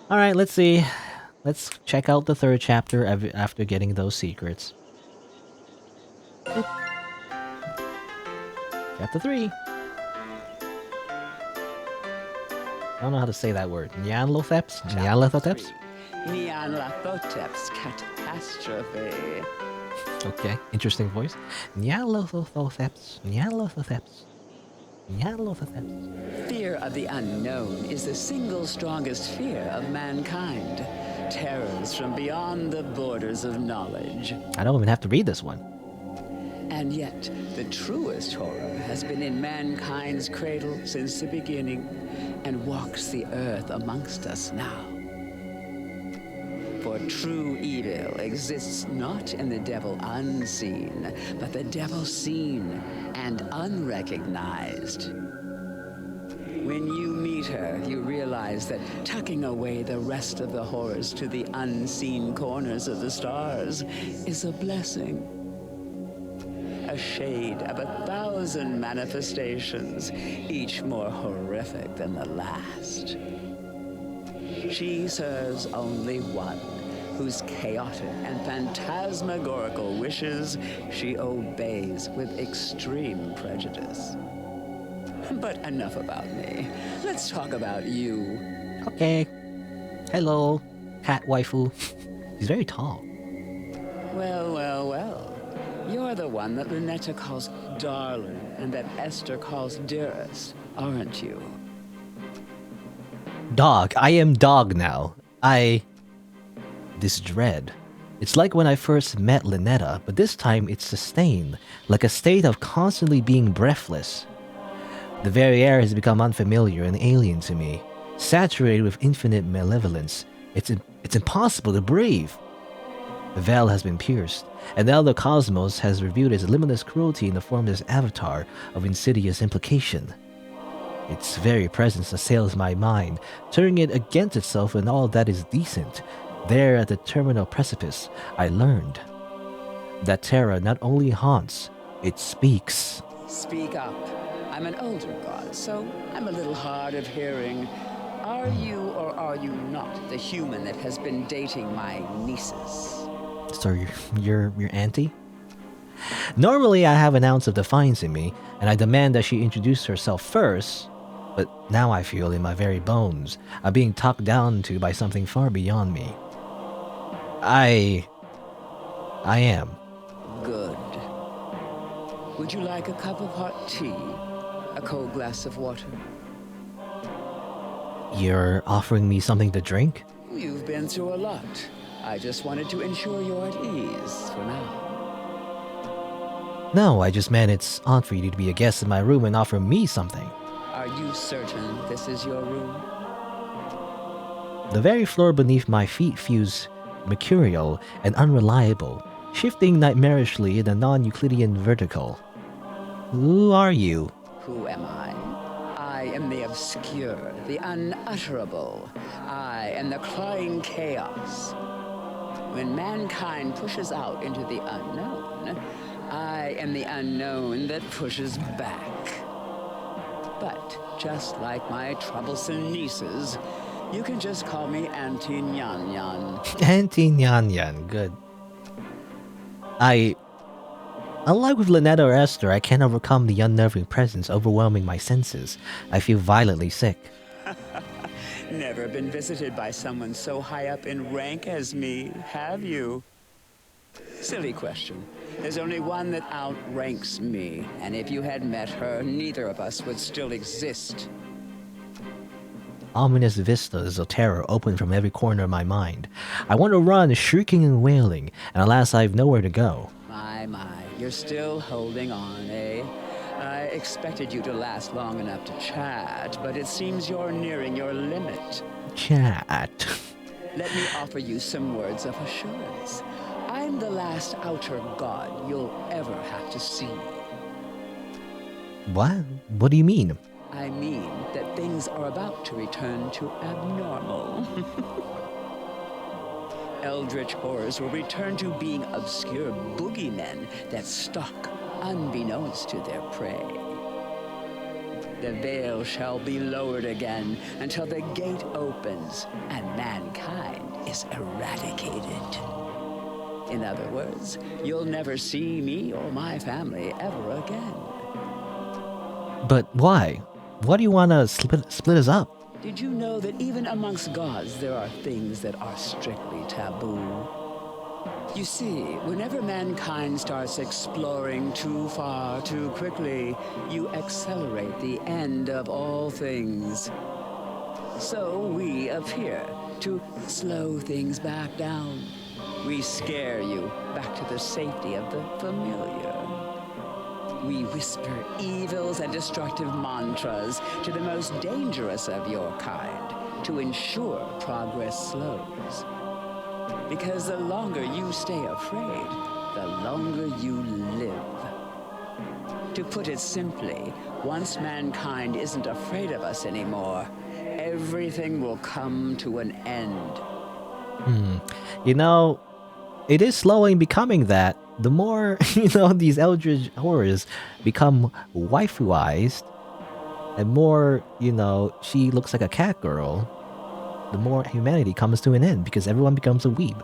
All right, let's see. Let's check out the third chapter after getting those secrets. Boop. Chapter 3. I don't know how to say that word. Nyanlotheps? Nyanlotheps? Nyanlotheps catastrophe. Okay, interesting voice. Nyanlotheps. Nyanlotheps. Nyanlotheps. Fear of the unknown is the single strongest fear of mankind. Terrors from beyond the borders of knowledge. I don't even have to read this one. And yet, the truest horror has been in mankind's cradle since the beginning, and walks the earth amongst us now. For true evil exists not in the devil unseen, but the devil seen and unrecognized. When you meet her, you realize that tucking away the rest of the horrors to the unseen corners of the stars is a blessing. A shade of 1,000 manifestations, each more horrific than the last. She serves only one, whose chaotic and phantasmagorical wishes she obeys with extreme prejudice. But enough about me. Let's talk about you. Okay. Hello, cat waifu. She's very tall. Well. You're the one that Ln'eta calls darling and that Esther calls dearest, aren't you? Dog. I am dog now. This dread. It's like when I first met Ln'eta, but this time it's sustained, like a state of constantly being breathless. The very air has become unfamiliar and alien to me, saturated with infinite malevolence. It's impossible to breathe. The veil has been pierced, and now the cosmos has revealed its limitless cruelty in the form of this avatar of insidious implication. Its very presence assails my mind, turning it against itself and all that is decent. There at the terminal precipice, I learned that terror not only haunts, it speaks. Speak up. I'm an older god, so I'm a little hard of hearing. Are you or are you not the human that has been dating my nieces? So you're auntie? Normally I have an ounce of defiance in me, and I demand that she introduce herself first, but now I feel in my very bones I'm being talked down to by something far beyond me. I am. Good. Would you like a cup of hot tea? A cold glass of water? You're offering me something to drink? You've been through a lot. I just wanted to ensure you're at ease for now. No, I just meant it's odd for you to be a guest in my room and offer me something. Are you certain this is your room? The very floor beneath my feet feels mercurial and unreliable, shifting nightmarishly in a non-Euclidean vertical. Who are you? Who am I? I am the obscure, the unutterable. I am the clawing chaos. When mankind pushes out into the unknown, I am the unknown that pushes back. But just like my troublesome nieces, you can just call me Auntie Nyan Nyan. Auntie Nyan Nyan, good. Unlike with Ln'eta or Esther, I can't overcome the unnerving presence overwhelming my senses. I feel violently sick. Never been visited by someone so high up in rank as me, have you? Silly question. There's only one that outranks me, and if you had met her, neither of us would still exist. Ominous vistas of terror open from every corner of my mind. I want to run, shrieking and wailing, and alas, I have nowhere to go. My, you're still holding on, eh? I expected you to last long enough to chat, but it seems you're nearing your limit. Chat. Let me offer you some words of assurance. I'm the last outer god you'll ever have to see. What? What do you mean? I mean that things are about to return to abnormal. Eldritch horrors will return to being obscure boogeymen that stalk unbeknownst to their prey. The veil shall be lowered again, until the gate opens and mankind is eradicated. In other words, you'll never see me or my family ever again. But why? Why do you want to split us up? Did you know that even amongst gods there are things that are strictly taboo? You see, whenever mankind starts exploring too far, too quickly, you accelerate the end of all things. So we appear to slow things back down. We scare you back to the safety of the familiar. We whisper evils and destructive mantras to the most dangerous of your kind to ensure progress slows. Because the longer you stay afraid, the longer you live. To put it simply, once mankind isn't afraid of us anymore, everything will come to an end. You know, it is slowly becoming that. The more, these eldritch horrors become waifuized, and more, she looks like a Catgirl, the more humanity comes to an end because everyone becomes a weeb.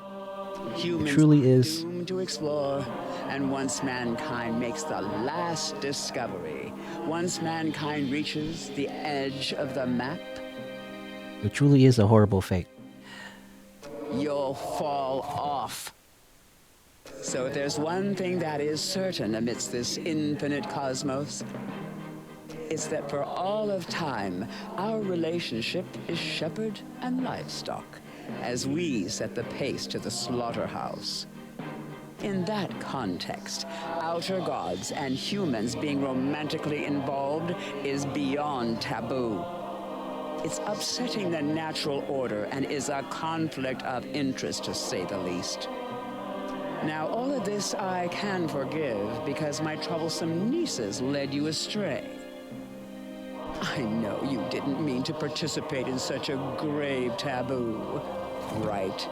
Humans it truly is doomed to explore, and once mankind makes the last discovery, once mankind reaches the edge of the map, it truly is a horrible fate. You'll fall off. So if there's one thing that is certain amidst this infinite cosmos, it's that for all of time, our relationship is shepherd and livestock, as we set the pace to the slaughterhouse. In that context, outer gods and humans being romantically involved is beyond taboo. It's upsetting the natural order and is a conflict of interest, to say the least. Now, all of this I can forgive because my troublesome nieces led you astray. I know you didn't mean to participate in such a grave taboo, right?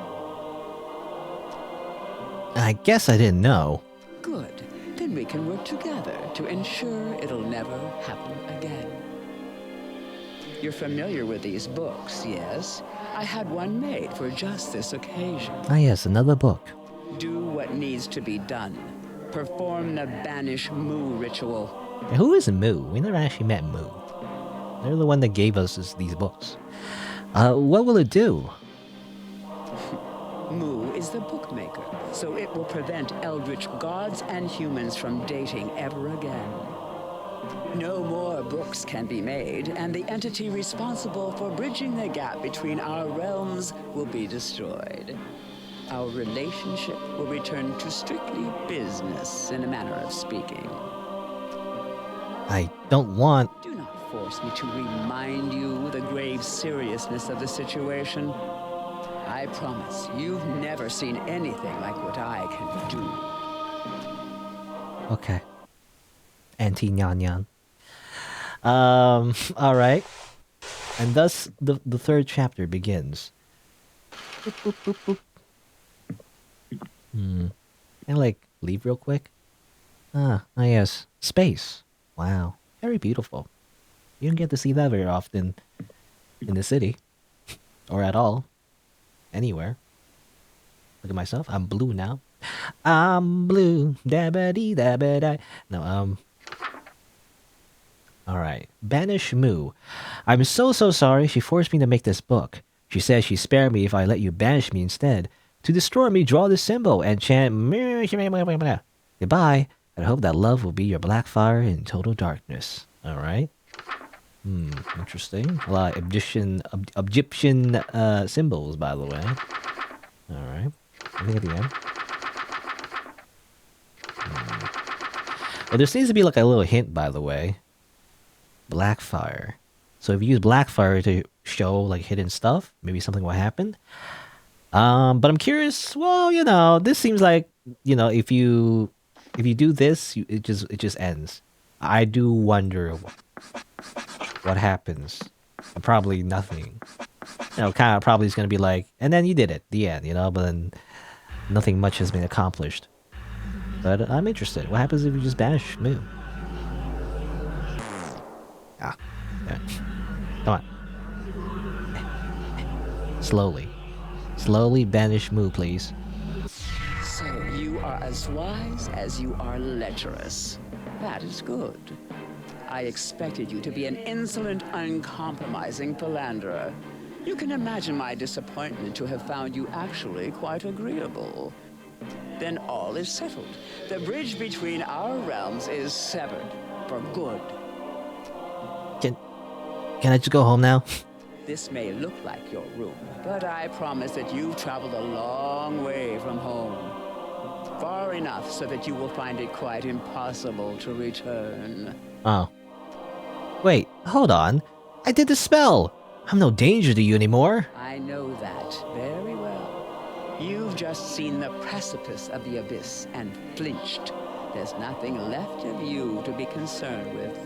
I guess I didn't know. Good. Then we can work together to ensure it'll never happen again. You're familiar with these books, yes? I had one made for just this occasion. Ah yes, another book. Do what needs to be done. Perform the banish Moo ritual. And who is Moo? We never actually met Moo. They're the one that gave us these books. What will it do? Moo is the bookmaker, so it will prevent eldritch gods and humans from dating ever again. No more books can be made, and the entity responsible for bridging the gap between our realms will be destroyed. Our relationship will return to strictly business, in a manner of speaking. I don't want... Do not force me to remind you the grave seriousness of the situation. I promise you've never seen anything like what I can do. Okay. Auntie Nyan Nyan. Alright. And thus, the third chapter begins. Boop, boop, boop, boop. Can I, leave real quick? Yes. Space. Wow. Very beautiful. You don't get to see that very often in the city. Or at all. Anywhere. Look at myself. I'm blue now. I'm blue. Da-ba-dee, da-ba-da. No, Alright. Banish Moo. I'm so sorry she forced me to make this book. She says she'd spare me if I let you banish me instead. To destroy me, draw this symbol and chant goodbye. I hope that love will be your black fire in total darkness. Alright. Interesting. A lot of Egyptian symbols, by the way. Alright. I think at the end. Well, there seems to be a little hint, by the way. Black fire. So if you use black fire to show hidden stuff, maybe something will happen. But I'm curious. Well, this seems like if you do this, it just ends. I do wonder what happens. Probably nothing. Kind of probably is gonna be and then you did it, the end. But then nothing much has been accomplished. But I'm interested. What happens if you just banish Moo? Ah, yeah. Come on. Slowly. Slowly banish Moo, please. So you are as wise as you are lecherous. That is good. I expected you to be an insolent, uncompromising philanderer. You can imagine my disappointment to have found you actually quite agreeable. Then all is settled. The bridge between our realms is severed for good. Can I just go home now? This may look like your room, but I promise that you've traveled a long way from home. Far enough so that you will find it quite impossible to return. Oh. Wait, hold on. I did the spell! I'm no danger to you anymore. I know that very well. You've just seen the precipice of the abyss and flinched. There's nothing left of you to be concerned with.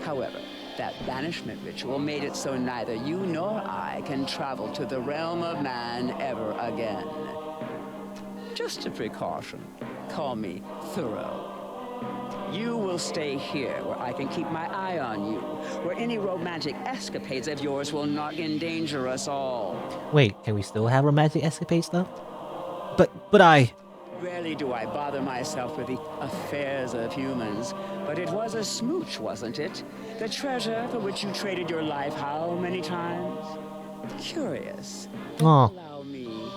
However, that banishment ritual made it so neither you nor I can travel to the realm of man ever again. Just a precaution. Call me thorough. You will stay here where I can keep my eye on you, where any romantic escapades of yours will not endanger us all. Wait, can we still have romantic escapades though? But I... Rarely do I bother myself with the affairs of humans, but it was a smooch, wasn't it? The treasure for which you traded your life how many times? Curious. Oh. Allow me.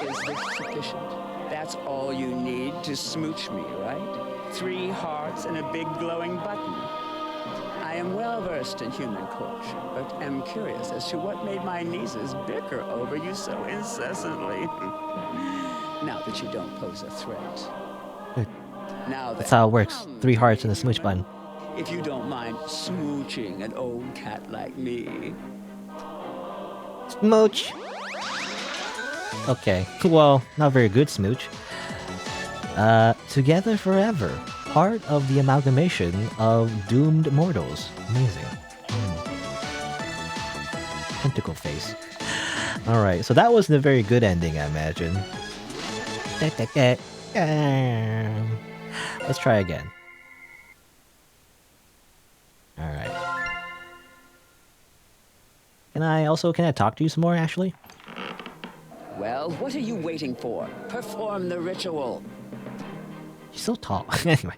Is this sufficient? That's all you need to smooch me, right? 3 hearts and a big glowing button. I am well versed in human courtship, but am curious as to what made my nieces bicker over you so incessantly. Now that you don't pose a threat. Now That's how it works. 3 hearts and a smooch button. If you don't mind smooching an old cat like me. Smooch! Okay, well, not very good smooch. Together forever. Part of the amalgamation of doomed mortals. Amazing. Tentacle face. Alright, so that wasn't a very good ending, I imagine. Let's try again. Alright. Can I talk to you some more, Ashley? Well, what are you waiting for? Perform the ritual. She's so tall. Anyway,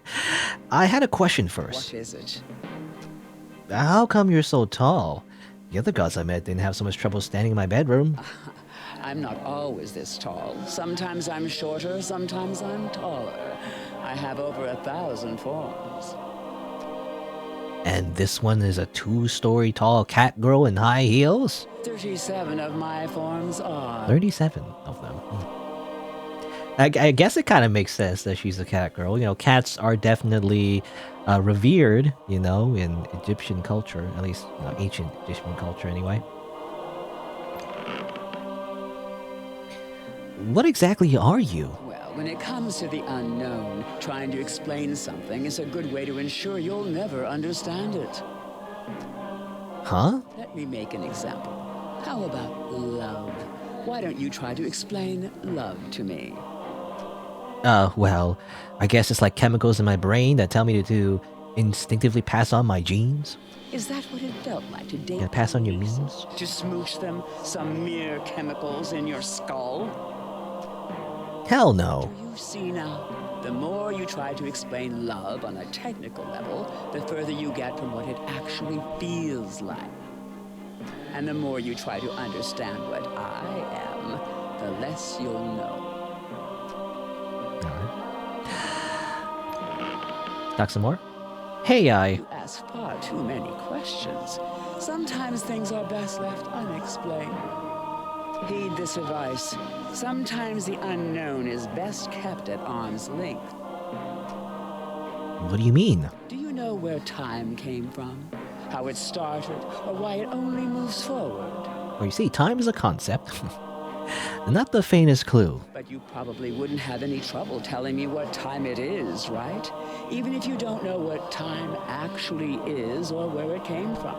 I had a question first. What is it? How come you're so tall? The other gods I met didn't have so much trouble standing in my bedroom. I'm not always this tall. Sometimes I'm shorter, sometimes I'm taller. I have over 1,000 forms. And this one is a 2-story tall cat girl in high heels? 37 of my forms are. 37 of them. I guess it kind of makes sense that she's a cat girl. You know, cats are definitely revered, you know, in Egyptian culture. At least, you know, ancient Egyptian culture anyway. What exactly are you? Well, when it comes to the unknown, trying to explain something is a good way to ensure you'll never understand it. Huh? Let me make an example. How about love? Why don't you try to explain love to me? Well, I guess it's like chemicals in my brain that tell me to instinctively pass on my genes. Is that what it felt like to date? Yeah, pass on your means? To smooch them, some mere chemicals in your skull? Hell no. You see now, the more you try to explain love on a technical level, the further you get from what it actually feels like. And the more you try to understand what I am, the less you'll know. Talk some more? Hey, You ask far too many questions. Sometimes things are best left unexplained. Heed this advice. Sometimes the unknown is best kept at arm's length. What do you mean? Do you know where time came from? How it started, or why it only moves forward? Well, you see, time is a concept. Not the faintest clue. But you probably wouldn't have any trouble telling me what time it is, right? Even if you don't know what time actually is or where it came from.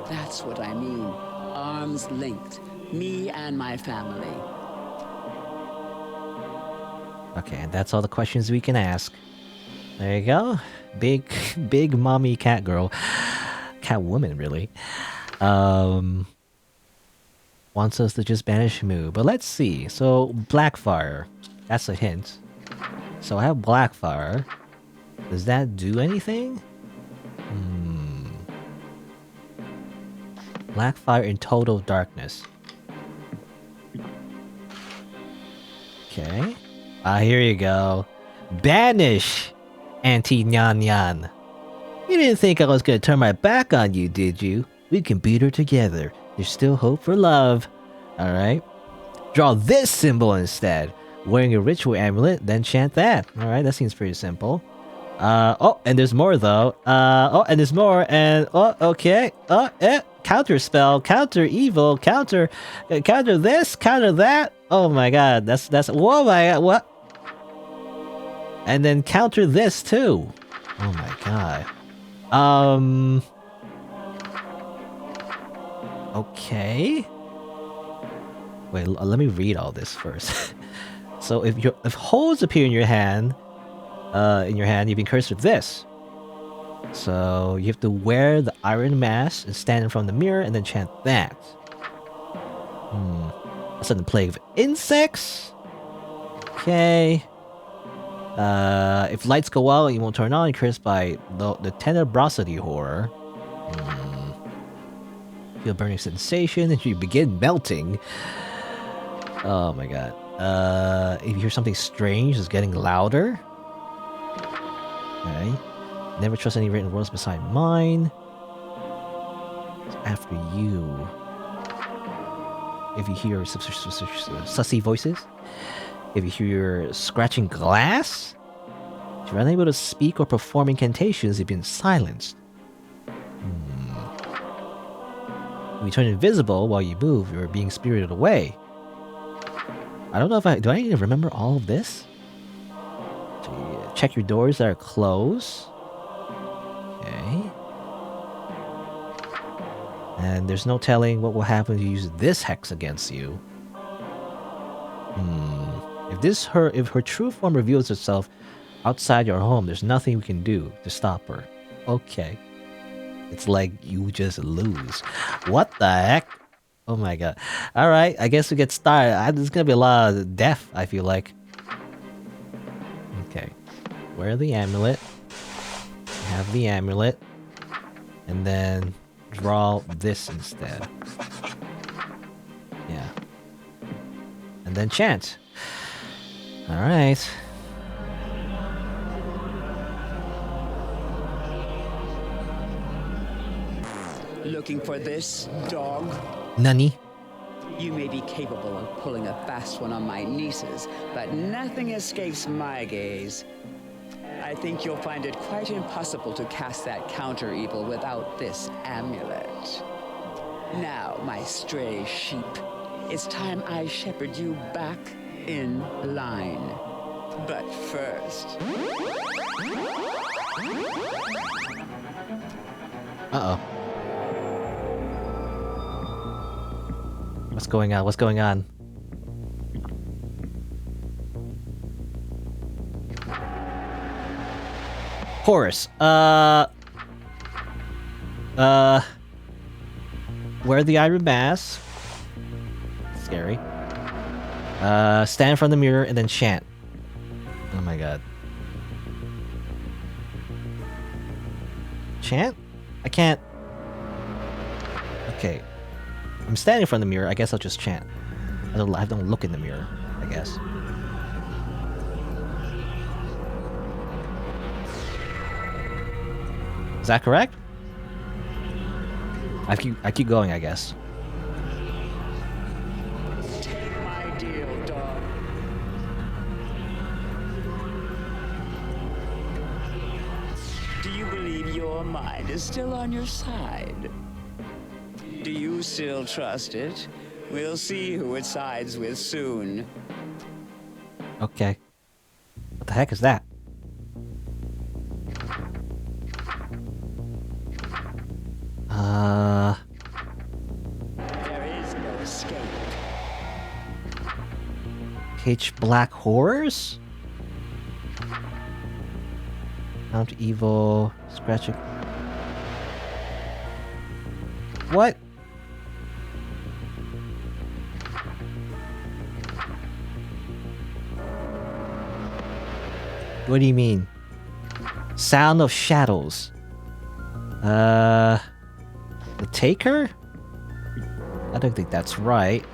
That's what I mean. Arm's length. Me and my family. Okay, and that's all the questions we can ask. There you go. Big mommy cat girl. Cat woman, really. Wants us to just banish Moo. But let's see. So, Blackfire. That's a hint. So I have Blackfire. Does that do anything? Blackfire in total darkness. Okay. Here you go. Banish! Auntie Nyan Nyan. You didn't think I was gonna turn my back on you, did you? We can beat her together. There's still hope for love. Alright. Draw this symbol instead. Wearing a ritual amulet, then chant that. Alright, that seems pretty simple. Oh, and there's more though. Oh, and there's more, and oh, okay. Counter spell, counter evil, counter this, counter that. Oh my god, that's whoa my god, what? And then counter this too. Oh my god. Okay. Wait, let me read all this first. So if holes appear in your hand, you've been cursed with this. So you have to wear the iron mask and stand in front of the mirror and then chant that. A sudden plague of insects. Okay. If lights go out, you won't turn on. You're cursed by the tenebrosity horror. Feel a burning sensation and you begin melting. Oh my god. If you hear something strange, it's getting louder. Okay. Never trust any written words beside mine. It's after you. If you hear sussy voices. If you hear scratching glass. If you're unable to speak or perform incantations, you've been silenced. If you turn invisible while you move, you're being spirited away. I don't know if do I need to remember all of this? So check your doors that are closed. Okay. And there's no telling what will happen if you use this hex against you. If her true form reveals itself outside your home, there's nothing we can do to stop her. Okay. It's like you just lose. What the heck? Oh my god. Alright, I guess we get started. There's gonna be a lot of death, I feel like. Okay. Wear the amulet. Have the amulet. And then draw this instead. Yeah. And then chant. Alright. Looking for this, dog? Nani? You may be capable of pulling a fast one on my nieces, but nothing escapes my gaze. I think you'll find it quite impossible to cast that counter-evil without this amulet. Now, my stray sheep, it's time I shepherd you back in line. But first... Uh-oh. What's going on? What's going on? Horus. Wear the iron mask. Scary. Stand in front of the mirror and then chant. Oh my god. Chant? I can't. Okay. I'm standing in front of the mirror. I guess I'll just chant. I don't look in the mirror, I guess. Is that correct? I keep going, I guess. Take my deal, dog. Do you believe your mind is still on your side? Do you still trust it? We'll see who it sides with soon. Okay. What the heck is that? There is no escape. Pitch black horrors? Mount evil, scratching. What? What do you mean? Sound of shadows. The Taker? I don't think that's right.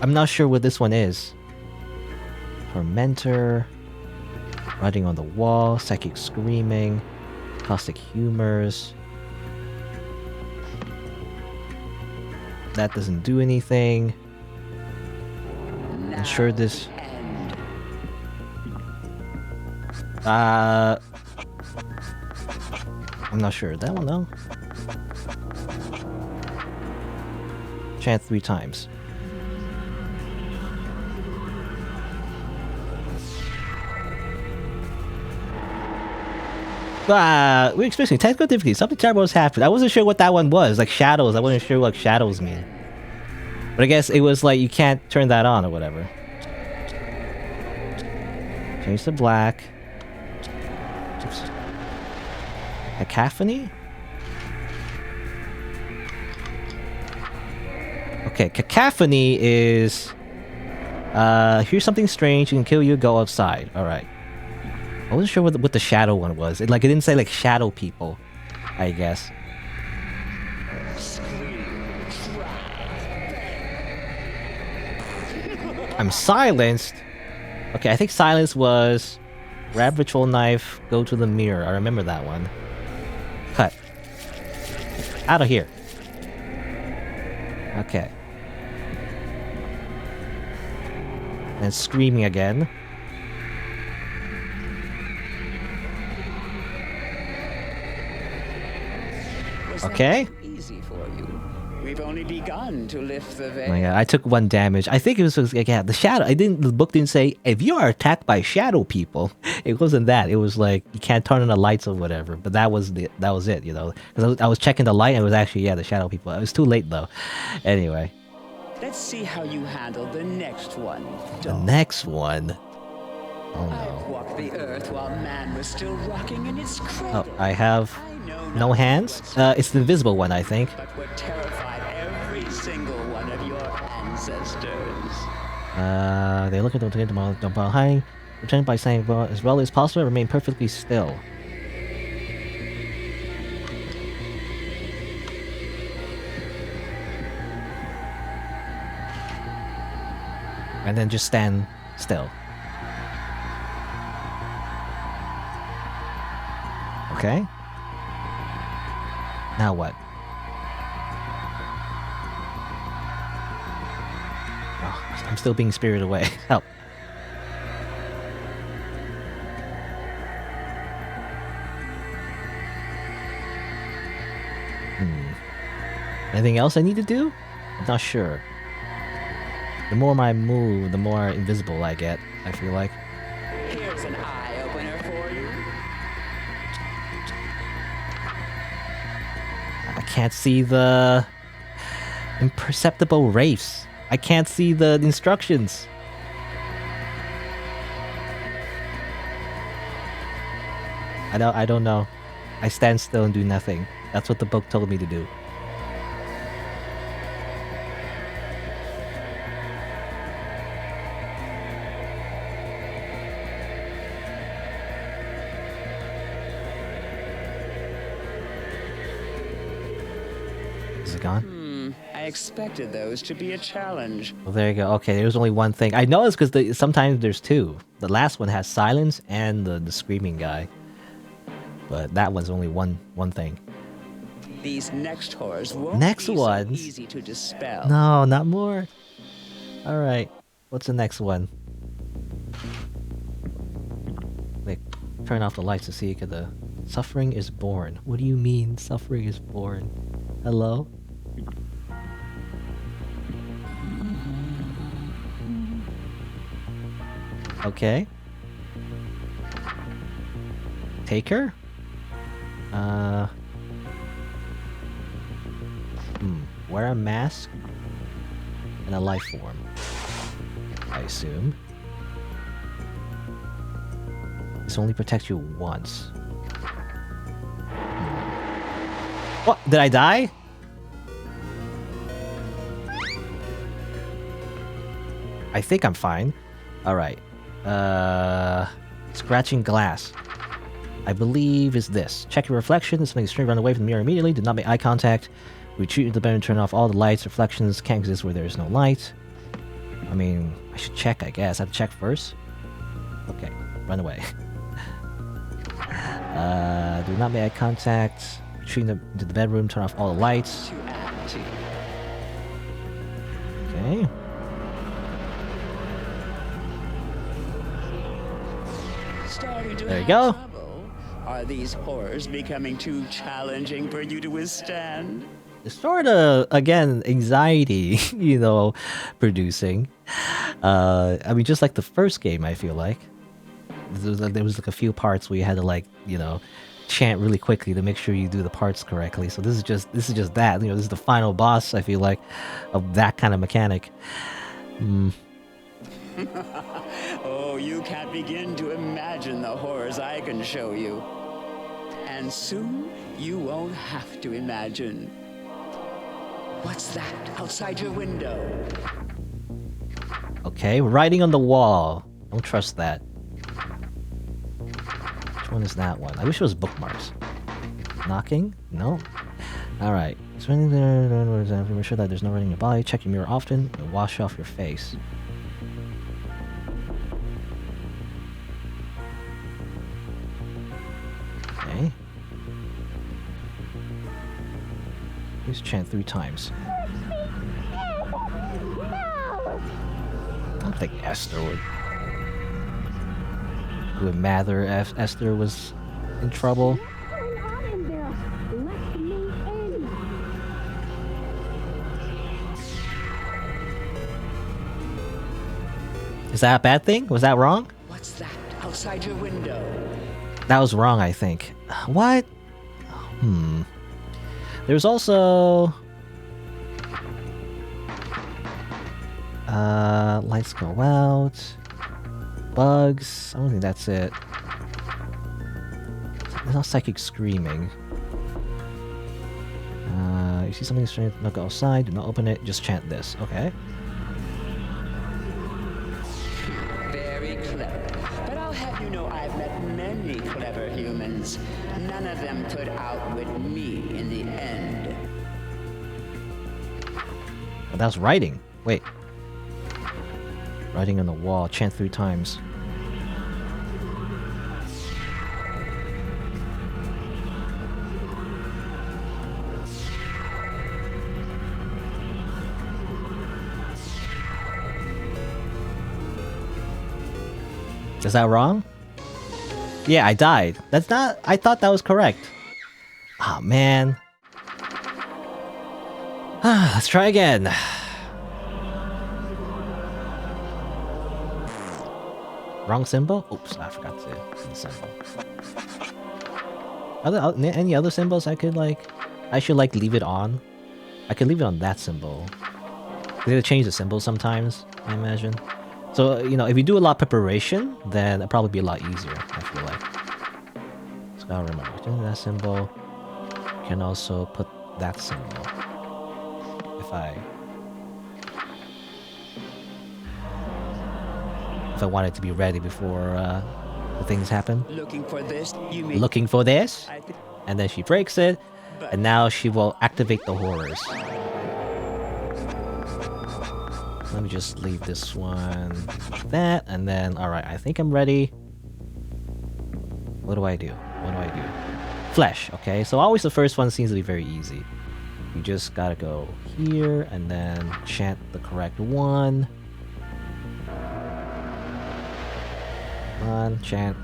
I'm not sure what this one is. Tormentor. Writing on the wall. Psychic screaming. Caustic humors. That doesn't do anything. I'm sure this... I'm not sure. That one, though. Chant 3 times. We're experiencing technical difficulty. Something terrible has happened. I wasn't sure what that one was. Like shadows. I wasn't sure what shadows mean. But I guess it was like you can't turn that on or whatever. Change to black. Oops. Cacophony? Okay, cacophony is... here's something strange, you can kill you, go outside. Alright. I wasn't sure what the shadow one was. It didn't say like shadow people, I guess. I'm silenced. Okay, I think silence was grab ritual knife, go to the mirror. I remember that one. Cut. Out of here. Okay. And screaming again. Okay. Easy for you. We've only begun to lift the veil. Oh my god, I took 1 damage. I think it was like, yeah, the shadow. The book didn't say if you are attacked by shadow people. It wasn't that. It was like you can't turn on the lights or whatever. But that was it, you know. Because I was checking the light and it was actually the shadow people. It was too late though. Anyway. Let's see how you handle the next one. The next one. Oh I've no. walked the earth while man was still rocking in its cradle. Oh, I have no hands. It's the invisible one, I think. But what terrified every single one of your ancestors. They look at the behind. Pretend by saying, well, as well as possible, remain perfectly still. And then just stand still. Okay. Now what? Oh, I'm still being spirited away. Help. Anything else I need to do? I'm not sure. The more I move, the more invisible I get, I feel like. Here's an eye-opener for you. I can't see the imperceptible wraiths. I can't see the instructions. I don't know. I stand still and do nothing. That's what the book told me to do. Is it gone? I expected those to be a challenge. Well, there you go. Okay, there's only one thing. I noticed because sometimes there's 2. The last one has silence and the screaming guy. But that one's only one thing. These next horrors won't Next be ones? so easy to dispel. No, not more. All right. What's the next one? Like, turn off the lights to see if the suffering is born. What do you mean suffering is born? Hello? Okay. Taker? Wear a mask and a life form, I assume. This only protects you once. What? Did I die? I think I'm fine. Alright. Scratching glass. I believe is this. Check your reflection. If something strange, run away from the mirror immediately. Do not make eye contact. Retreat into the bedroom. Turn off all the lights. Reflections can't exist where there is no light. I mean, I should check, I guess. I have to check first. Okay, run away. Do not make eye contact. Retreat into the bedroom. Turn off all the lights. Okay. There you go. Are these horrors becoming too challenging for you to withstand? It's sort of, again, anxiety, producing. I mean, just like the first game, I feel like. There was like a few parts where you had to chant really quickly to make sure you do the parts correctly. So this is just that. This is the final boss, I feel like, of that kind of mechanic. Oh, you can't begin to imagine the horrors I can show you. And soon, you won't have to imagine. What's that outside your window? Okay, writing on the wall. Don't trust that. Which one is that one? I wish it was bookmarks. Knocking? No. Alright. Is there anything there? Make sure that there's no writing in your body. Check your mirror often and wash off your face. Okay. Please chant 3 times. I don't think Esther would matter if Esther was in trouble. Is that a bad thing? Was that wrong? What's that outside your window? That was wrong, I think. What? There's also... lights go out. Bugs. I don't think that's it. There's no psychic screaming. You see something strange, do not go outside, do not open it, just chant this. Okay. Very clever. But I'll have you know I've met many clever humans. None of them put out with me in the end. Oh, that was writing. Wait. Writing on the wall. Chant 3 times. Is that wrong? Yeah, I died. That's not... I thought that was correct. Oh, man. Let's try again. Wrong symbol? Oops, I forgot to see the symbol. Any other symbols I could, I should, leave it on? I could leave it on that symbol. They gotta change the symbol sometimes, I imagine. So, if you do a lot of preparation, then it'll probably be a lot easier, I feel like. So gotta remember, doing that symbol, you can also put that symbol. If I want it to be ready before the things happen. Looking for this? You mean... Looking for this? And then she breaks it, and now she will activate the horrors. Let me just leave this one like that, and then, alright, I think I'm ready. What do I do? Flesh, okay? So always the first one seems to be very easy. You just gotta go here, and then chant the correct one. Come on, chant.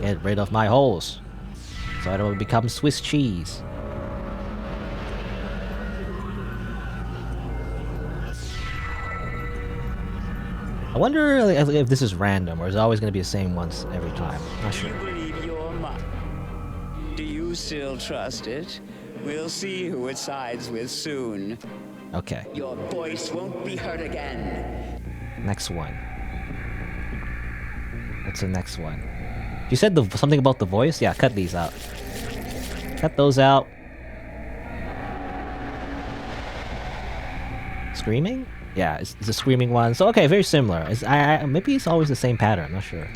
Get rid of my holes, so I don't become Swiss cheese. I wonder if this is random, or is it always going to be the same ones every time? Not sure. You believe your mind? Do you still trust it? We'll see who it sides with soon. Okay. Your voice won't be heard again. Next one. What's the next one? You said something about the voice? Yeah, cut these out. Cut those out. Screaming? Yeah, it's a screaming one. So okay, very similar. Maybe it's always the same pattern. I'm not sure.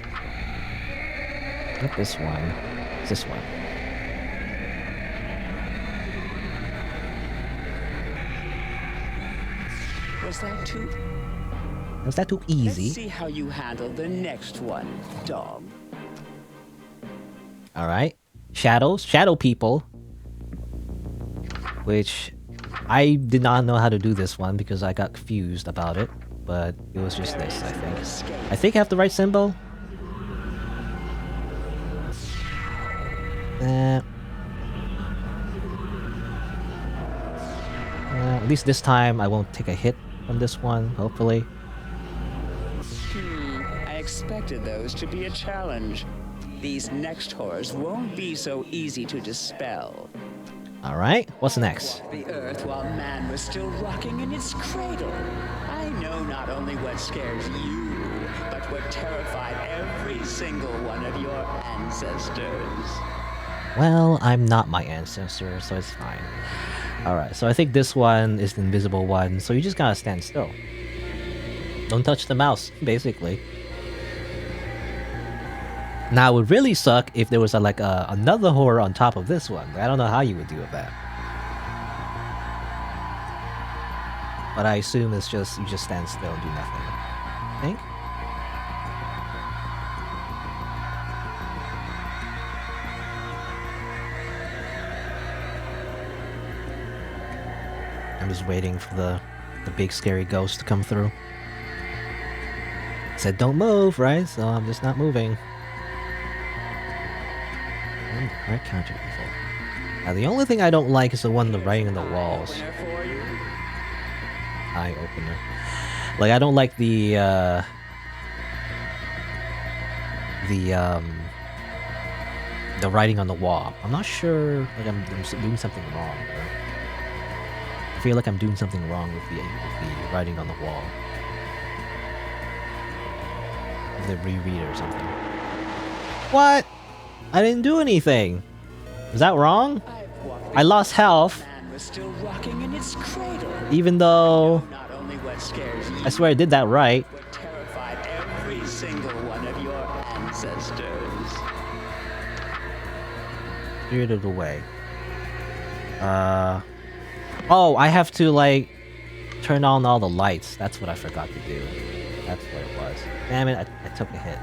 Not this one. It's this one. Was that too? Was that too easy? Let's see how you handle the next one, dog. All right, shadow people. Which I did not know how to do this one because I got confused about it. But it was just this, I think. I think I have the right symbol. At least this time I won't take a hit from this one, hopefully. I expected those to be a challenge. These next horrors won't be so easy to dispel. Alright, what's next? The earth while man was still rocking in its cradle. I know not only what scares you, but what terrified every single one of your ancestors. Well, I'm not my ancestor, so it's fine. Alright, so I think this one is the invisible one, so you just gotta stand still. Don't touch the mouse, basically. Now, it would really suck if there was another horror on top of this one. I don't know how you would deal with that. But I assume it's just, you just stand still and do nothing. I think? I'm just waiting for the big scary ghost to come through. Said don't move, right? So I'm just not moving. Correct counter info. Now the only thing I don't like is the one writing on the walls. Eye opener. Like I don't like the writing on the wall. I'm not sure. Like I'm doing something wrong. I feel like I'm doing something wrong with the writing on the wall. The reread or something. What? I didn't do anything. Is that wrong? I lost health. Even though I swear I did that right. What terrified every single one of your ancestors. Spirited away. Oh, I have to like turn on all the lights. That's what I forgot to do. That's what it was. Damn it, I took a hit.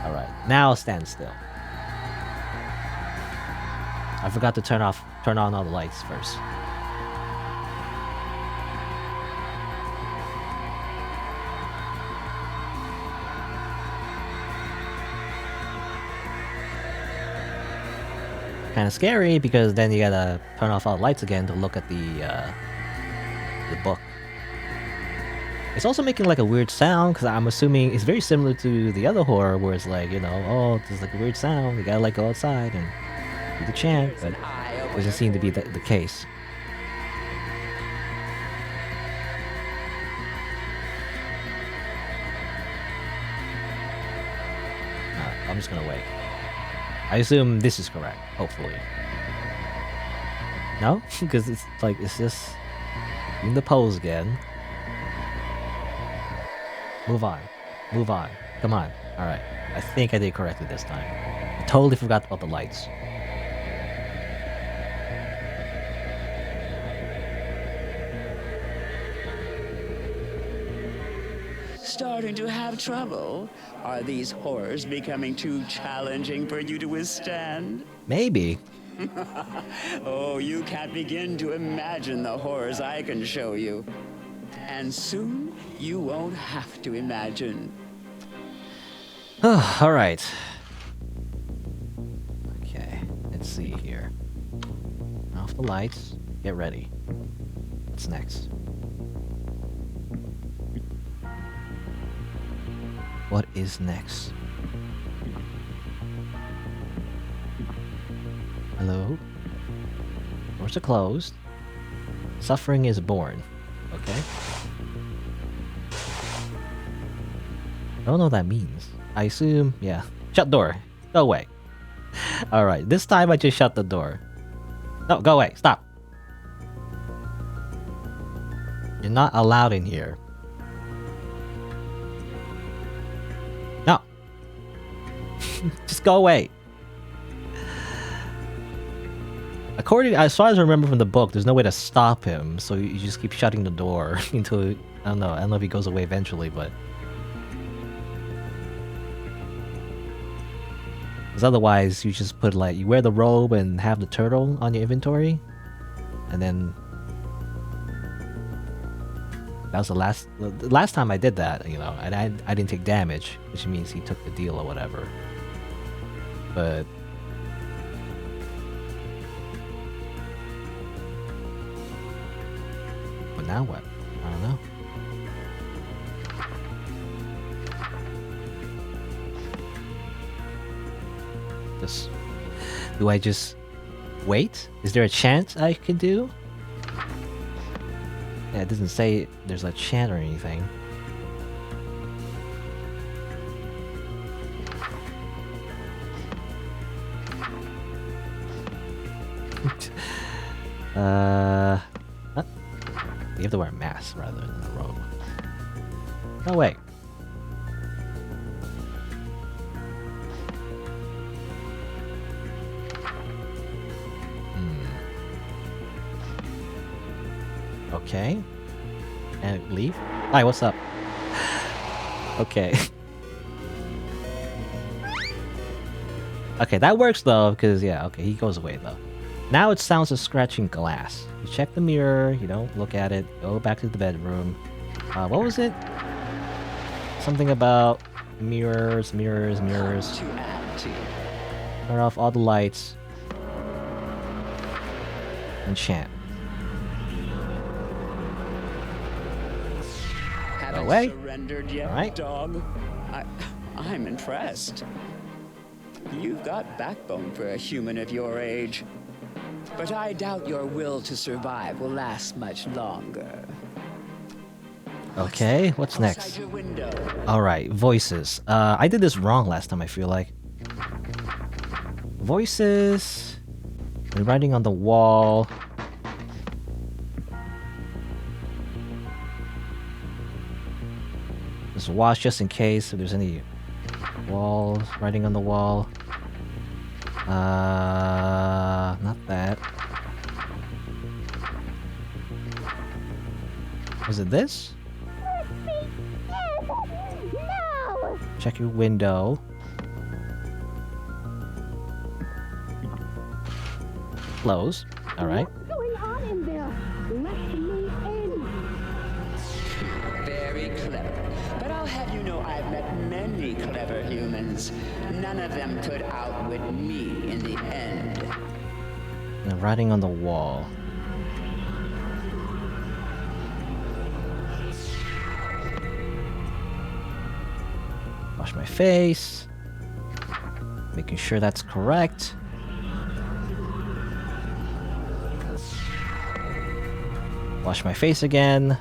Alright, now stand still. I forgot to turn on all the lights first. Kind of scary because then you gotta turn off all the lights again to look at the book. It's also making like a weird sound because I'm assuming it's very similar to the other horror where it's like, you know, oh, there's like a weird sound. You gotta like go outside and do the chant, but it doesn't seem to be the case. I'm just gonna wait. I assume this is correct, hopefully. No? Because it's like, it's just in the pose again. Move on. Move on. Come on. Alright. I think I did correctly this time. I totally forgot about the lights. Starting to have trouble? Are these horrors becoming too challenging for you to withstand? Maybe. Oh, you can't begin to imagine the horrors I can show you. And soon, you won't have to imagine. Alright. Okay, let's see here. Off the lights. Get ready. What's next? What is next? Hello? Doors are closed. Suffering is born. Okay. I don't know what that means. I assume, yeah. Shut door. Go away. Alright, this time I just shut the door. No, go away. Stop. You're not allowed in here. No. Just go away. As far as I remember from the book, there's no way to stop him, so you just keep shutting the door until, I don't know if he goes away eventually, but... Because otherwise, you just put like, you wear the robe and have the turtle on your inventory, and then... That was the last time I did that, you know, and I didn't take damage, which means he took the deal or whatever. But... But now what? I don't know. Do I just wait? Is there a chant I could do? Yeah, it doesn't say there's a chant or anything. You have to wear a mask rather than a robe. Oh wait. Okay. And leave? Hi, what's up? Okay. Okay, that works though, because yeah, okay, he goes away though. Now it sounds like scratching glass. You check the mirror, you don't look at it, go back to the bedroom. What was it? Something about mirrors. Turn off all the lights. And chant. Away. Surrendered yet, all right. Dog? I'm impressed. You've got backbone for a human of your age. But I doubt your will to survive will last much longer. Okay, what's next? Alright, voices. I did this wrong last time, I feel like. Voices. And writing on the wall. Just watch just in case if there's any walls, writing on the wall. Not that. Was it this? No. Check your window. Close. All right. What's going on in there? Let me in. Very clever. But I'll have you know I've met many clever humans. None of them could outwit me in the end. And writing on the wall. Wash my face. Making sure that's correct. Wash my face again.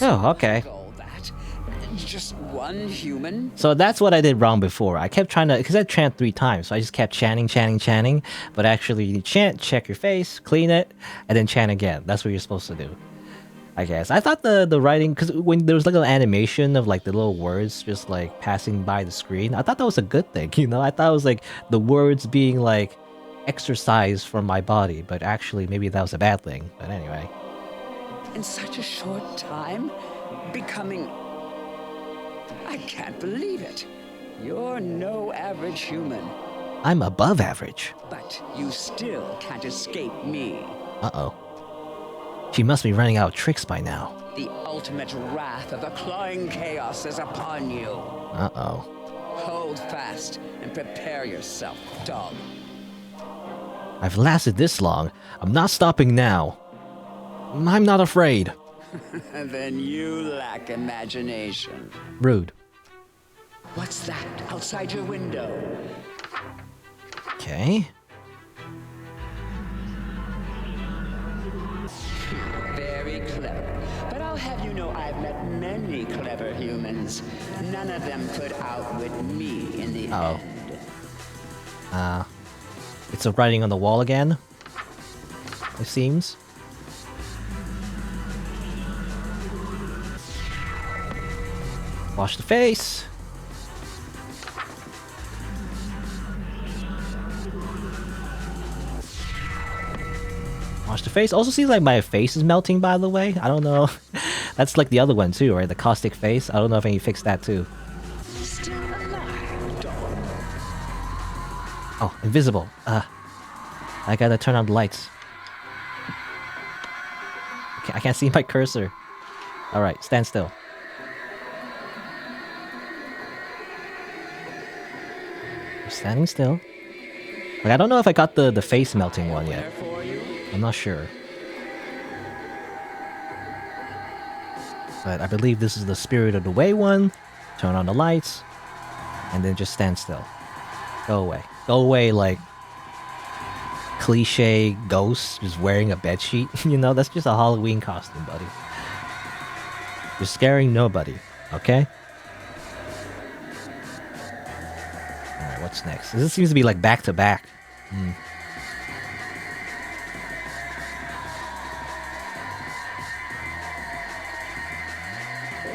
Oh, okay. Just one human? So that's what I did wrong before. I kept trying to, because I chant 3 times, so I just kept chanting. But actually, you chant, check your face, clean it, and then chant again. That's what you're supposed to do, I guess. I thought the writing, because when there was like an animation of like the little words just like passing by the screen, I thought that was a good thing, you know? I thought it was like the words being like exercised from my body, but actually maybe that was a bad thing. But anyway. In such a short time, becoming... I can't believe it. You're no average human. I'm above average. But you still can't escape me. Uh-oh. She must be running out of tricks by now. The ultimate wrath of the clawing chaos is upon you. Uh-oh. Hold fast and prepare yourself, dog. I've lasted this long. I'm not stopping now. I'm not afraid. Then you lack imagination. Rude. What's that outside your window? Okay. Very clever. But I'll have you know I've met many clever humans. None of them could outwit me in the end. It's a writing on the wall again. It seems. Wash the face. Wash the face. Also seems like my face is melting, by the way. I don't know. That's like the other one too, right? The caustic face. I don't know if I can fix that too. Still alive, dog. Oh, invisible. I gotta turn on the lights. I can't see my cursor. Alright, stand still. I'm standing still. Like, I don't know if I got the face melting one yet. I'm not sure. But I believe this is the spirit of the way one. Turn on the lights. And then just stand still. Go away. Go away like cliche ghost just wearing a bedsheet. You know, that's just a Halloween costume, buddy. You're scaring nobody, okay? Alright, what's next? This seems to be like back to back.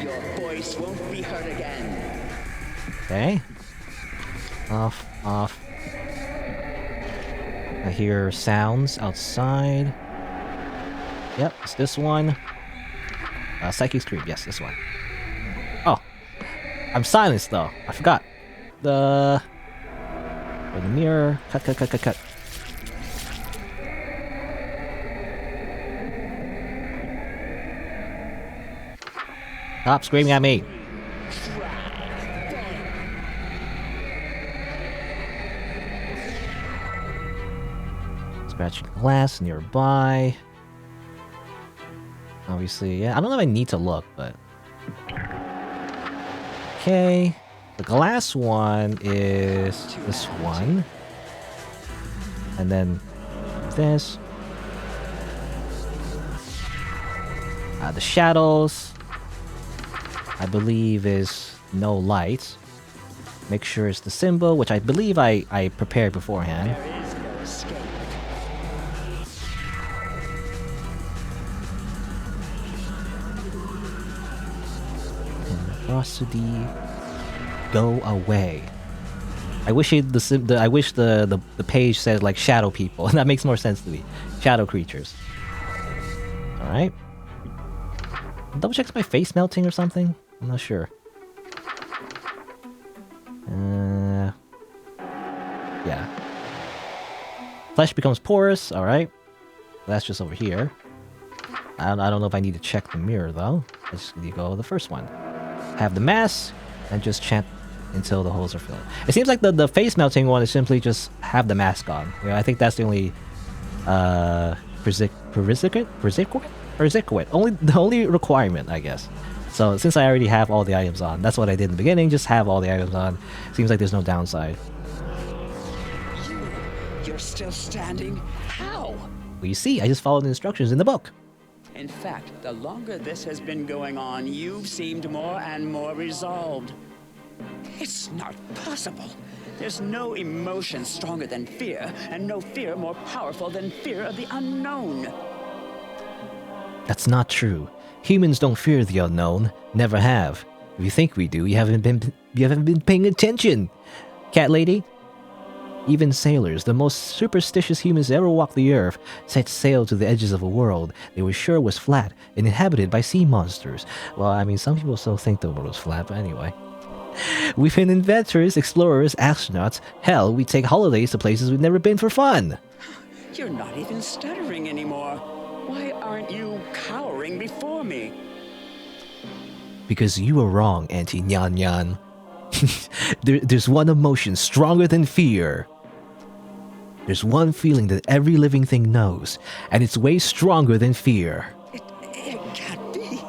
Your voice won't be heard again. Okay. Off, off. I hear sounds outside. Yep, it's this one. Psychic Scream, yes, this one. Oh, I'm silenced though. I forgot. The mirror. Cut. Stop screaming at me. Scratching glass nearby. Obviously, yeah. I don't know if I need to look, but... Okay. The glass one is this one. And then this. The shadows, I believe, is no light. Make sure it's the symbol, which I believe I prepared beforehand. There is no escape. Prosody, go away. I wish the page said like shadow people. That makes more sense to me. Shadow creatures. All right. Double check my face melting or something. I'm not sure. Yeah. Flesh becomes porous. All right. That's just over here. I don't know if I need to check the mirror though. I just need to go the first one. Have the mask and just chant until the holes are filled. It seems like the face melting one is simply just have the mask on. Yeah, I think that's the only prerequisite. The only requirement, I guess. So since I already have all the items on, that's what I did in the beginning. Just have all the items on. Seems like there's no downside. You're still standing? How? Well, you see, I just followed the instructions in the book. In fact, the longer this has been going on, you've seemed more and more resolved. It's not possible. There's no emotion stronger than fear, and no fear more powerful than fear of the unknown. That's not true. Humans don't fear the unknown. Never have. If you think we do, you haven't been paying attention. Cat lady? Even sailors, the most superstitious humans to ever walk the earth, set sail to the edges of a world they were sure was flat and inhabited by sea monsters. Well, I mean, some people still think the world was flat, but anyway. We've been inventors, explorers, astronauts. Hell, we take holidays to places we've never been for fun. You're not even stuttering anymore. Why aren't you cowering before me? Because you were wrong, Auntie Nyan Nyan. There's one emotion stronger than fear. There's one feeling that every living thing knows, and it's way stronger than fear. It can't be.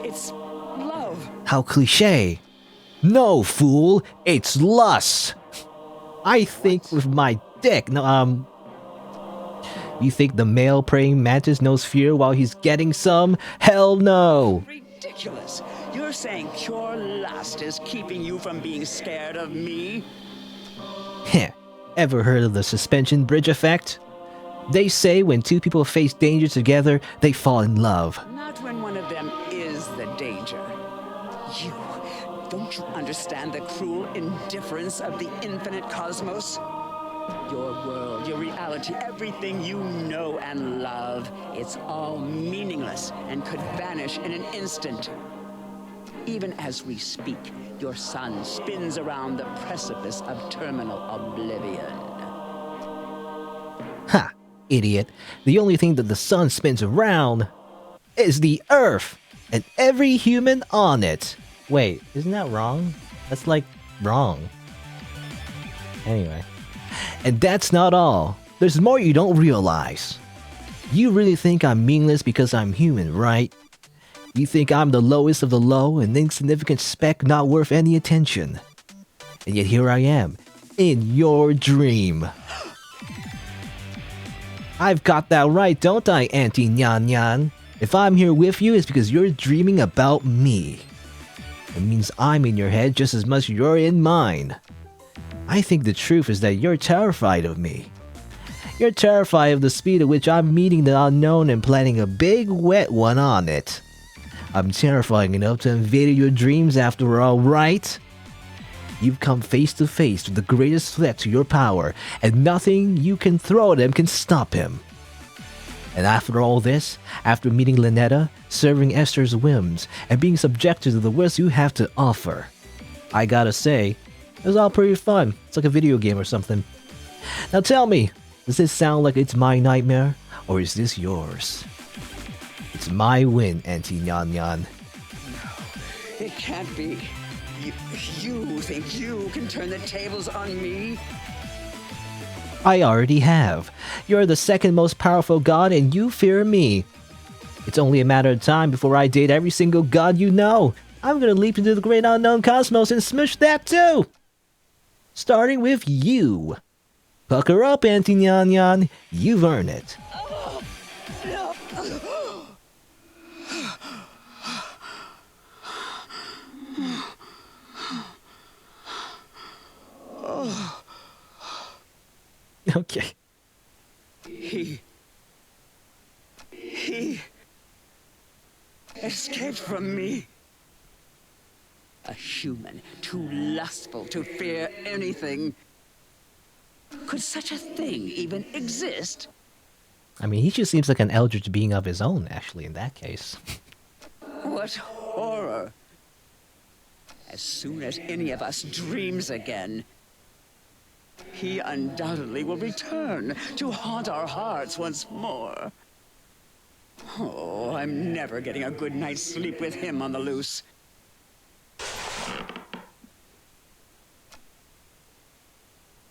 It's love. How cliche. No, fool, it's lust. I think with my dick. No, you think the male praying mantis knows fear while he's getting some? Hell no. Ridiculous. You're saying pure lust is keeping you from being scared of me? Heh. ever heard of the suspension bridge effect? They say when two people face danger together, they fall in love. Not when one of them is the danger. You, don't you understand the cruel indifference of the infinite cosmos? Your world, your reality, everything you know and love, it's all meaningless and could vanish in an instant. Even as we speak, your sun spins around the precipice of terminal oblivion. Ha! Idiot. The only thing that the sun spins around is the Earth and every human on it. Wait, isn't that wrong? That's like wrong. Anyway. And that's not all. There's more you don't realize. You really think I'm meaningless because I'm human, right? You think I'm the lowest of the low, an insignificant speck not worth any attention. And yet here I am, in your dream. I've got that right, don't I, Auntie Nyan Nyan? If I'm here with you, it's because you're dreaming about me. It means I'm in your head just as much as you're in mine. I think the truth is that you're terrified of me. You're terrified of the speed at which I'm meeting the unknown and planning a big wet one on it. I'm terrifying enough to invade your dreams after all, right? You've come face to face with the greatest threat to your power, and nothing you can throw at him can stop him. And after all this, after meeting Ln'eta, serving Esther's whims, and being subjected to the worst you have to offer, I gotta say, it was all pretty fun. It's like a video game or something. Now tell me, does this sound like it's my nightmare, or is this yours? It's my win, Auntie Nyan Nyan. No, it can't be. You think you can turn the tables on me? I already have. You're the second most powerful god and you fear me. It's only a matter of time before I date every single god you know. I'm gonna leap into the great unknown cosmos and smooch that too! Starting with you. Pucker up, Auntie Nyan Nyan. You've earned it. Okay. He escaped from me. A human, too lustful to fear anything. Could such a thing even exist? I mean, he just seems like an eldritch being of his own, actually, in that case. What horror. As soon as any of us dreams again, he undoubtedly will return to haunt our hearts once more. Oh, I'm never getting a good night's sleep with him on the loose.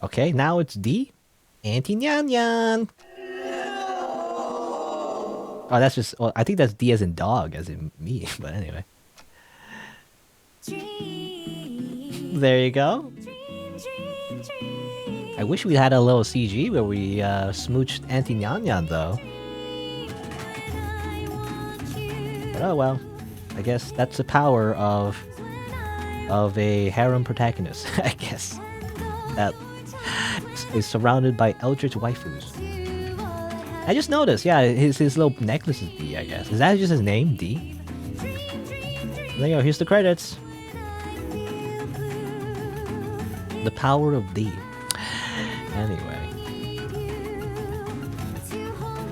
Okay, now it's D. Auntie Nyan Nyan. Oh, that's just... Well, I think that's D as in dog, as in me. But anyway. There you go. I wish we had a little CG where we smooched Auntie Nyan Nyan, though. But oh well. I guess that's the power of a harem protagonist, I guess. That is surrounded by eldritch waifus. I just noticed, yeah, his little necklace is D, I guess. Is that just his name, D? There you go, here's the credits. The power of D. Anyway.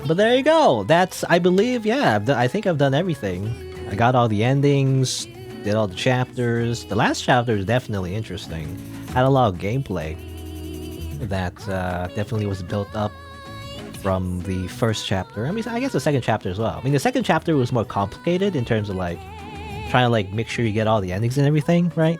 But there you go. That's, I believe, yeah, I think I've done everything. I got all the endings, did all the chapters. The last chapter is definitely interesting. Had a lot of gameplay that definitely was built up from the first chapter. I mean, I guess the second chapter as well. I mean, the second chapter was more complicated in terms of like trying to like make sure you get all the endings and everything, right?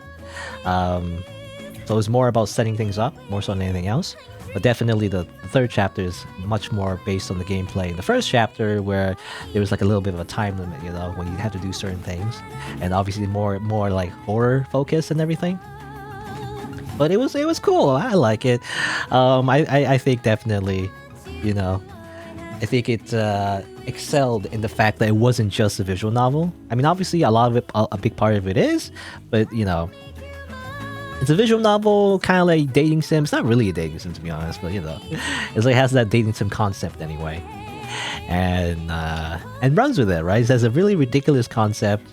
So it was more about setting things up, more so than anything else. But definitely the third chapter is much more based on the gameplay. The first chapter, where there was like a little bit of a time limit, you know, when you had to do certain things, and obviously more like horror focus and everything. But it was cool. I like it. I think definitely, you know, I think it excelled in the fact that it wasn't just a visual novel. I mean, obviously a lot of it, a big part of it is, but you know, It's a visual novel, kind of like dating sim. It's not really a dating sim, to be honest, but you know, it's like has that dating sim concept anyway, and runs with it, right? It has a really ridiculous concept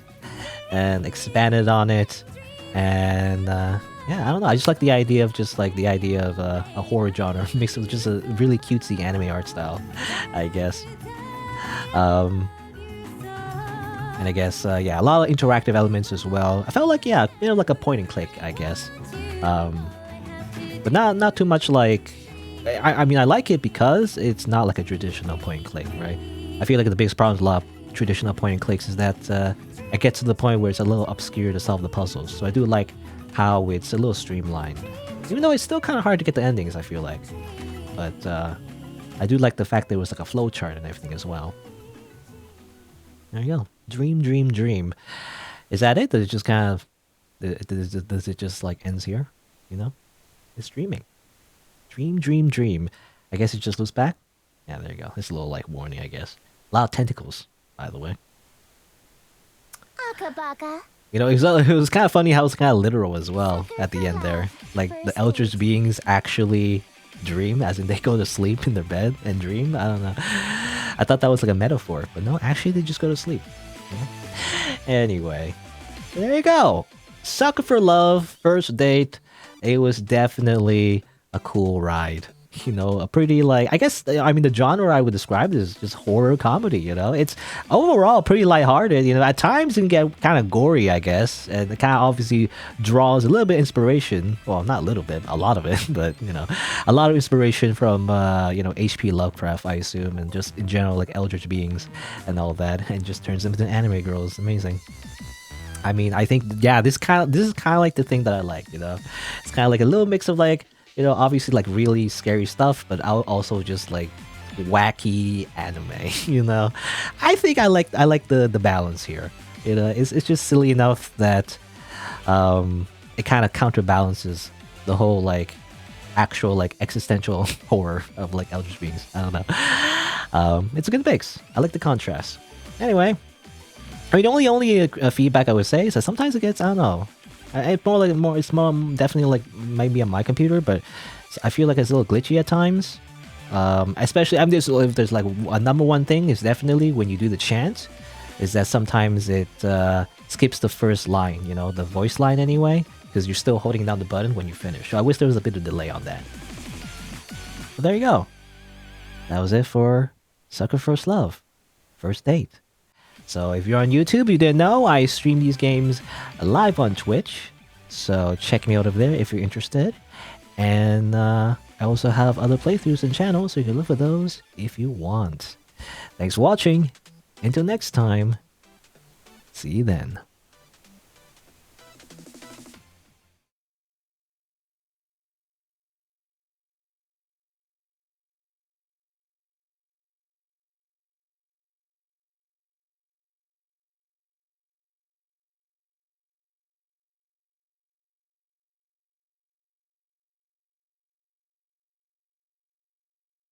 and expanded on it, and yeah, I don't know. I just like the idea of a horror genre mixed with just a really cutesy anime art style, I guess. And I guess, yeah, a lot of interactive elements as well. I felt like, yeah, you know, like a point and click, I guess. But not too much like... I mean, I like it because it's not like a traditional point and click, right? I feel like the biggest problem with a lot of traditional point and clicks is that it gets to the point where it's a little obscure to solve the puzzles. So I do like how it's a little streamlined. Even though it's still kind of hard to get the endings, I feel like. But I do like the fact there was like a flow chart and everything as well. There you go. Dream, dream, dream. Is that it? Does it just kind of... Does it just like ends here? You know? It's dreaming. Dream, dream, dream. I guess it just looks back? Yeah, there you go. It's a little like warning, I guess. A lot of tentacles, by the way. Akabaka. You know, it was kind of funny how it's kind of literal as well at the end there. Like, the eldritch beings actually dream, as in they go to sleep in their bed and dream. I don't know. I thought that was like a metaphor, but no, actually they just go to sleep. Anyway, there you go. Sucker for Love, first date. It was definitely a cool ride. You know, a pretty like, I guess, I mean, the genre I would describe it as just horror comedy, you know? It's overall pretty lighthearted, you know? At times it can get kind of gory, I guess, and it kind of obviously draws a little bit of inspiration, well, not a little bit, a lot of it, but, you know, a lot of inspiration from, you know, H.P. Lovecraft, I assume, and just in general, like, eldritch beings and all that, and just turns them into anime girls. Amazing. I mean, I think, yeah, this is kind of like the thing that I like, you know? It's kind of like a little mix of, like, you know, obviously like really scary stuff, but also just like wacky anime, you know. I think I like the balance here. You know, it's just silly enough that it kind of counterbalances the whole like actual like existential horror of like eldritch beings. I don't know. It's a good mix. I like the contrast. Anyway, I mean, only feedback I would say is that sometimes it gets, I don't know. It's more definitely like maybe on my computer, but I feel like it's a little glitchy at times. Especially, if there's like a number one thing is definitely when you do the chant, is that sometimes it skips the first line, you know, the voice line anyway, because you're still holding down the button when you finish. So I wish there was a bit of delay on that. But there you go. That was it for Sucker First Love, first date. So if you're on YouTube, you didn't know, I stream these games live on Twitch. So check me out over there if you're interested. And I also have other playthroughs and channels, so you can look for those if you want. Thanks for watching. Until next time, see you then.